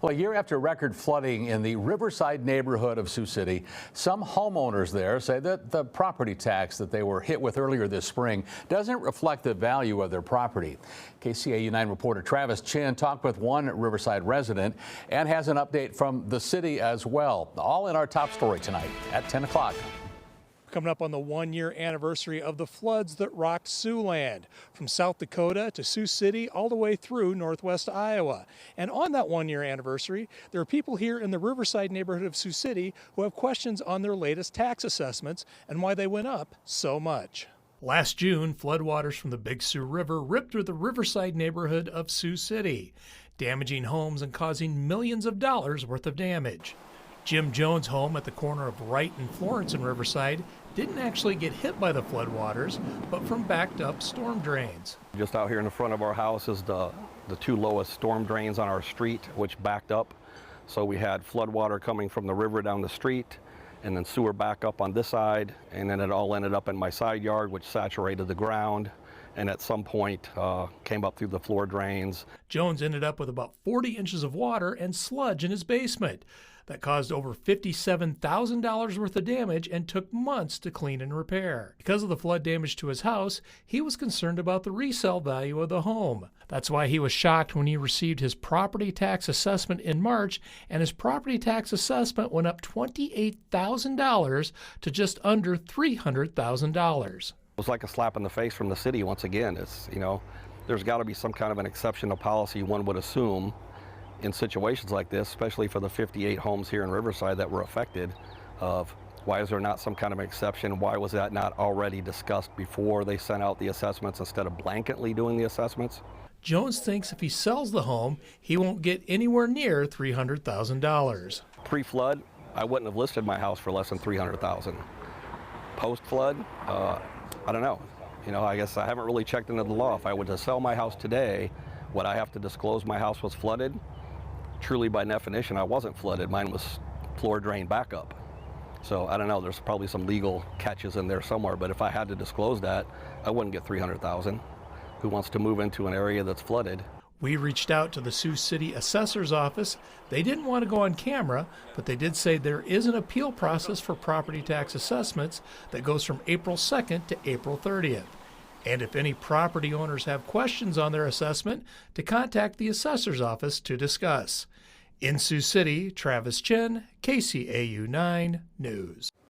Well, a year after record flooding in the Riverside neighborhood of Sioux City, some homeowners there say that the property tax that they were hit with earlier this spring doesn't reflect the value of their property. KCAU-9 reporter Travis Chin talked with one Riverside resident and has an update from the city as well. All in our top story tonight at 10 o'clock. Coming up on the one-year anniversary of the floods that rocked Siouxland, from South Dakota to Sioux City, all the way through northwest Iowa. And on that one-year anniversary, there are people here in the Riverside neighborhood of Sioux City who have questions on their latest tax assessments and why they went up so much. Last June, floodwaters from the Big Sioux River ripped through the Riverside neighborhood of Sioux City, damaging homes and causing millions of dollars worth of damage. Jim Jones' home at the corner of Wright and Florence in Riverside didn't actually get hit by the floodwaters, but from backed up storm drains. Just out here in the front of our house is the two lowest storm drains on our street, which backed up. So we had floodwater coming from the river down the street, and then sewer back up on this side, and then it all ended up in my side yard, which saturated the ground, and at some point came up through the floor drains. Jones ended up with about 40 inches of water and sludge in his basement. That caused over $57,000 worth of damage and took months to clean and repair. Because of the flood damage to his house, he was concerned about the resale value of the home. That's why he was shocked when he received his property tax assessment in March, and his property tax assessment went up $28,000 to just under $300,000. It was like a slap in the face from the city once again. It's, there's got to be some kind of an exceptional policy, one would assume, in situations like this, especially for the 58 homes here in Riverside that were affected, of why is there not some kind of exception? Why was that not already discussed before they sent out the assessments instead of blanketly doing the assessments? Jones thinks if he sells the home, he won't get anywhere near $300,000. Pre-flood, I wouldn't have listed my house for less than $300,000. Post-flood, I don't know. I guess I haven't really checked into the law. If I were to sell my house today, would I have to disclose my house was flooded? Truly, by definition, I wasn't flooded. Mine was floor drain backup. So I don't know, there's probably some legal catches in there somewhere, but if I had to disclose that, I wouldn't get $300,000. Who wants to move into an area that's flooded? We reached out to the Sioux City Assessor's Office. They didn't want to go on camera, but they did say there is an appeal process for property tax assessments that goes from April 2nd to April 30th. And if any property owners have questions on their assessment, to contact the Assessor's Office to discuss. In Sioux City, Travis Chin, KCAU 9 News.